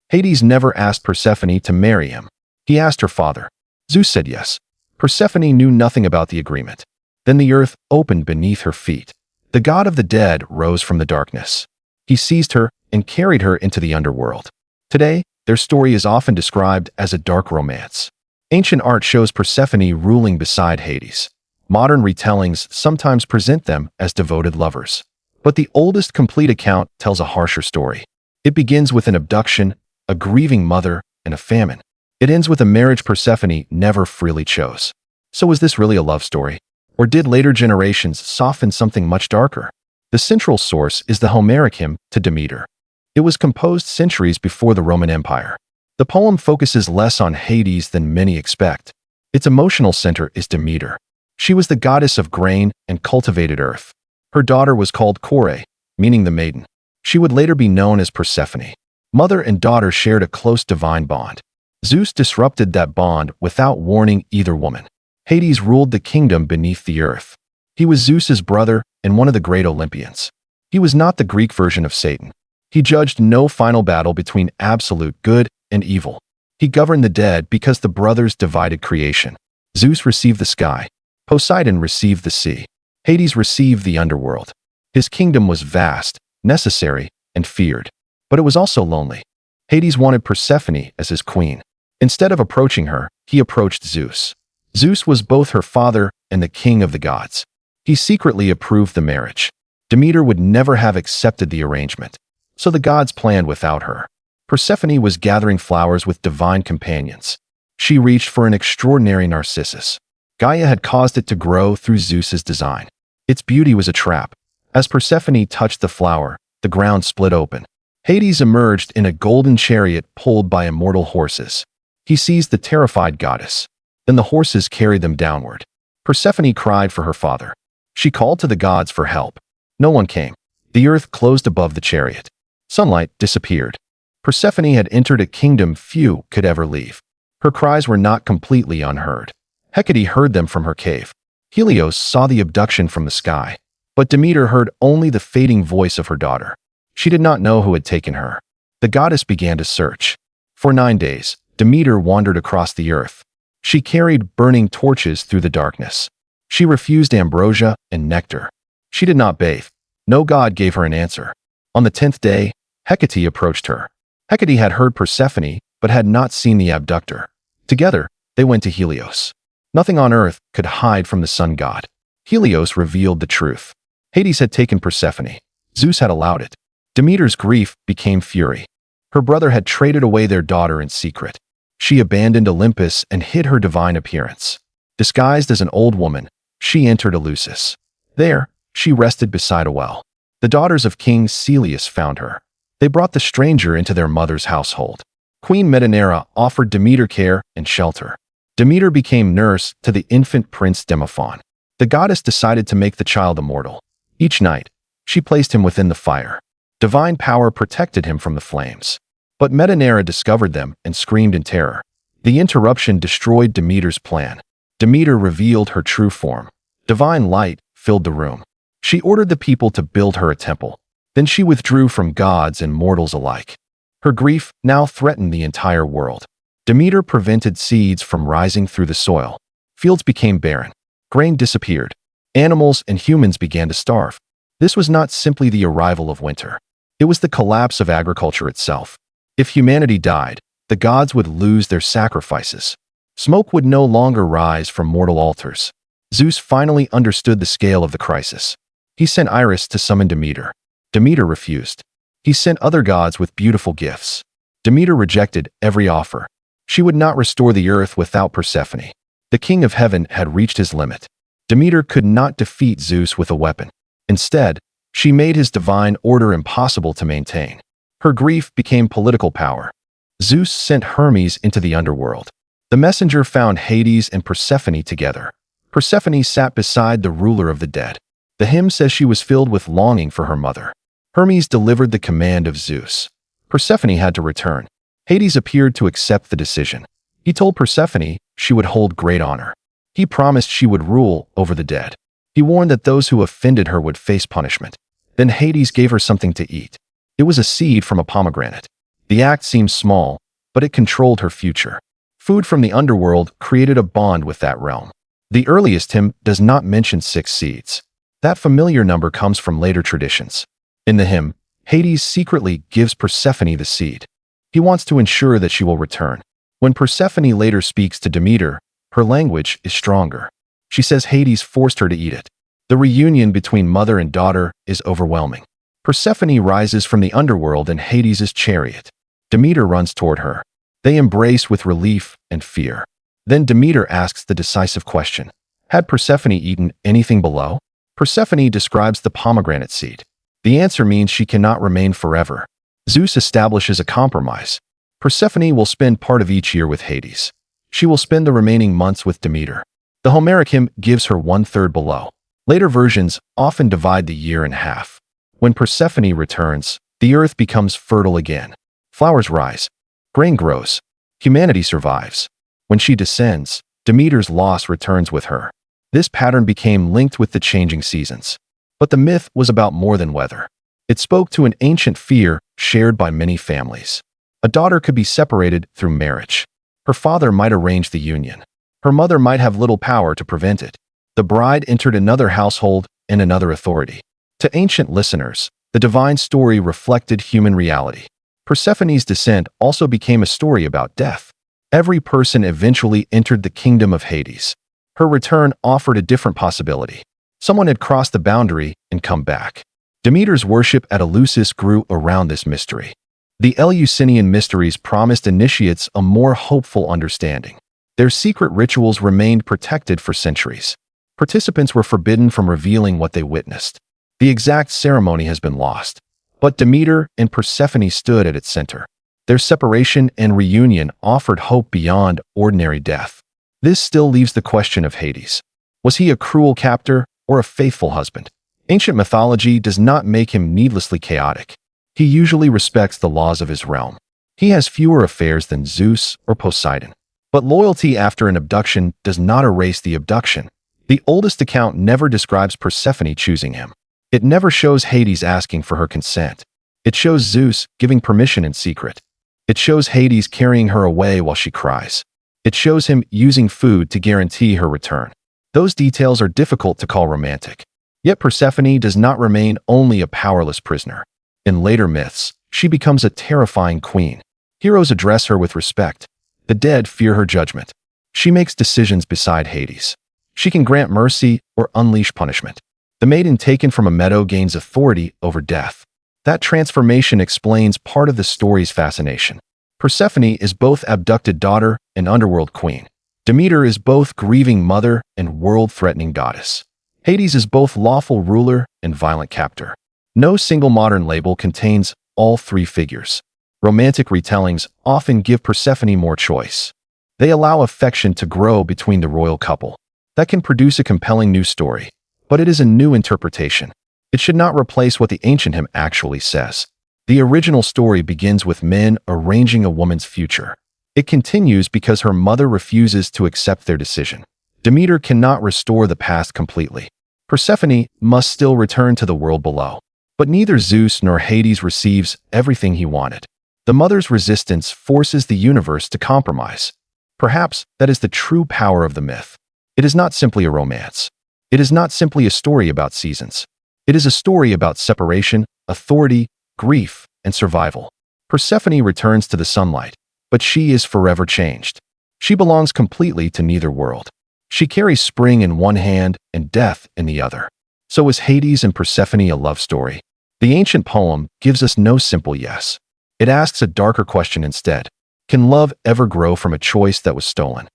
Hades never asked Persephone to marry him. He asked her father. Zeus said yes. Persephone knew nothing about the agreement. Then the earth opened beneath her feet. The god of the dead rose from the darkness. He seized her and carried her into the underworld. Today, their story is often described as a dark romance. Ancient art shows Persephone ruling beside Hades. Modern retellings sometimes present them as devoted lovers. But the oldest complete account tells a harsher story. It begins with an abduction, a grieving mother, and a famine. It ends with a marriage Persephone never freely chose. So is this really a love story? Or did later generations soften something much darker? The central source is the Homeric hymn to Demeter. It was composed centuries before the Roman Empire. The poem focuses less on Hades than many expect. Its emotional center is Demeter. She was the goddess of grain and cultivated earth. Her daughter was called Kore, meaning the maiden. She would later be known as Persephone. Mother and daughter shared a close divine bond. Zeus disrupted that bond without warning either woman. Hades ruled the kingdom beneath the earth. He was Zeus's brother and one of the great Olympians. He was not the Greek version of Satan. He judged no final battle between absolute good and evil. He governed the dead because the brothers divided creation. Zeus received the sky. Poseidon received the sea. Hades received the underworld. His kingdom was vast, necessary, and feared. But it was also lonely. Hades wanted Persephone as his queen. Instead of approaching her, he approached Zeus. Zeus was both her father and the king of the gods. He secretly approved the marriage. Demeter would never have accepted the arrangement. So the gods planned without her. Persephone was gathering flowers with divine companions. She reached for an extraordinary narcissus. Gaia had caused it to grow through Zeus's design. Its beauty was a trap. As Persephone touched the flower, the ground split open. Hades emerged in a golden chariot pulled by immortal horses. He seized the terrified goddess. Then the horses carried them downward. Persephone cried for her father. She called to the gods for help. No one came. The earth closed above the chariot. Sunlight disappeared. Persephone had entered a kingdom few could ever leave. Her cries were not completely unheard. Hecate heard them from her cave. Helios saw the abduction from the sky. But Demeter heard only the fading voice of her daughter. She did not know who had taken her. The goddess began to search. For 9 days, Demeter wandered across the earth. She carried burning torches through the darkness. She refused ambrosia and nectar. She did not bathe. No god gave her an answer. On the 10th day, Hecate approached her. Hecate had heard Persephone, but had not seen the abductor. Together, they went to Helios. Nothing on earth could hide from the sun god. Helios revealed the truth. Hades had taken Persephone. Zeus had allowed it. Demeter's grief became fury. Her brother had traded away their daughter in secret. She abandoned Olympus and hid her divine appearance. Disguised as an old woman, she entered Eleusis. There, she rested beside a well. The daughters of King Celeus found her. They brought the stranger into their mother's household. Queen Metanera offered Demeter care and shelter. Demeter became nurse to the infant prince Demophon. The goddess decided to make the child immortal. Each night, she placed him within the fire. Divine power protected him from the flames. But Metanera discovered them and screamed in terror. The interruption destroyed Demeter's plan. Demeter revealed her true form. Divine light filled the room. She ordered the people to build her a temple. Then she withdrew from gods and mortals alike. Her grief now threatened the entire world. Demeter prevented seeds from rising through the soil. Fields became barren. Grain disappeared. Animals and humans began to starve. This was not simply the arrival of winter. It was the collapse of agriculture itself. If humanity died, the gods would lose their sacrifices. Smoke would no longer rise from mortal altars. Zeus finally understood the scale of the crisis. He sent Iris to summon Demeter. Demeter refused. He sent other gods with beautiful gifts. Demeter rejected every offer. She would not restore the earth without Persephone. The king of heaven had reached his limit. Demeter could not defeat Zeus with a weapon. Instead, she made his divine order impossible to maintain. Her grief became political power. Zeus sent Hermes into the underworld. The messenger found Hades and Persephone together. Persephone sat beside the ruler of the dead. The hymn says she was filled with longing for her mother. Hermes delivered the command of Zeus. Persephone had to return. Hades appeared to accept the decision. He told Persephone she would hold great honor. He promised she would rule over the dead. He warned that those who offended her would face punishment. Then Hades gave her something to eat. It was a seed from a pomegranate. The act seems small, but it controlled her future. Food from the underworld created a bond with that realm. The earliest hymn does not mention 6 seeds. That familiar number comes from later traditions. In the hymn, Hades secretly gives Persephone the seed. He wants to ensure that she will return. When Persephone later speaks to Demeter, her language is stronger. She says Hades forced her to eat it. The reunion between mother and daughter is overwhelming. Persephone rises from the underworld in Hades' chariot. Demeter runs toward her. They embrace with relief and fear. Then Demeter asks the decisive question. Had Persephone eaten anything below? Persephone describes the pomegranate seed. The answer means she cannot remain forever. Zeus establishes a compromise. Persephone will spend part of each year with Hades. She will spend the remaining months with Demeter. The Homeric hymn gives her 1/3 below. Later versions often divide the year in half. When Persephone returns, the earth becomes fertile again. Flowers rise. Grain grows. Humanity survives. When she descends, Demeter's loss returns with her. This pattern became linked with the changing seasons. But the myth was about more than weather. It spoke to an ancient fear shared by many families. A daughter could be separated through marriage. Her father might arrange the union. Her mother might have little power to prevent it. The bride entered another household and another authority. To ancient listeners, the divine story reflected human reality. Persephone's descent also became a story about death. Every person eventually entered the kingdom of Hades. Her return offered a different possibility. Someone had crossed the boundary and come back. Demeter's worship at Eleusis grew around this mystery. The Eleusinian mysteries promised initiates a more hopeful understanding. Their secret rituals remained protected for centuries. Participants were forbidden from revealing what they witnessed. The exact ceremony has been lost. But Demeter and Persephone stood at its center. Their separation and reunion offered hope beyond ordinary death. This still leaves the question of Hades. Was he a cruel captor or a faithful husband? Ancient mythology does not make him needlessly chaotic. He usually respects the laws of his realm. He has fewer affairs than Zeus or Poseidon. But loyalty after an abduction does not erase the abduction. The oldest account never describes Persephone choosing him. It never shows Hades asking for her consent. It shows Zeus giving permission in secret. It shows Hades carrying her away while she cries. It shows him using food to guarantee her return. Those details are difficult to call romantic. Yet Persephone does not remain only a powerless prisoner. In later myths, she becomes a terrifying queen. Heroes address her with respect. The dead fear her judgment. She makes decisions beside Hades. She can grant mercy or unleash punishment. The maiden taken from a meadow gains authority over death. That transformation explains part of the story's fascination. Persephone is both abducted daughter and underworld queen. Demeter is both grieving mother and world-threatening goddess. Hades is both lawful ruler and violent captor. No single modern label contains all 3 figures. Romantic retellings often give Persephone more choice. They allow affection to grow between the royal couple. That can produce a compelling new story. But it is a new interpretation. It should not replace what the ancient hymn actually says. The original story begins with men arranging a woman's future. It continues because her mother refuses to accept their decision. Demeter cannot restore the past completely. Persephone must still return to the world below. But neither Zeus nor Hades receives everything he wanted. The mother's resistance forces the universe to compromise. Perhaps that is the true power of the myth. It is not simply a romance. It is not simply a story about seasons. It is a story about separation, authority, grief, and survival. Persephone returns to the sunlight, but she is forever changed. She belongs completely to neither world. She carries spring in one hand and death in the other. So is Hades and Persephone a love story? The ancient poem gives us no simple yes. It asks a darker question instead. Can love ever grow from a choice that was stolen?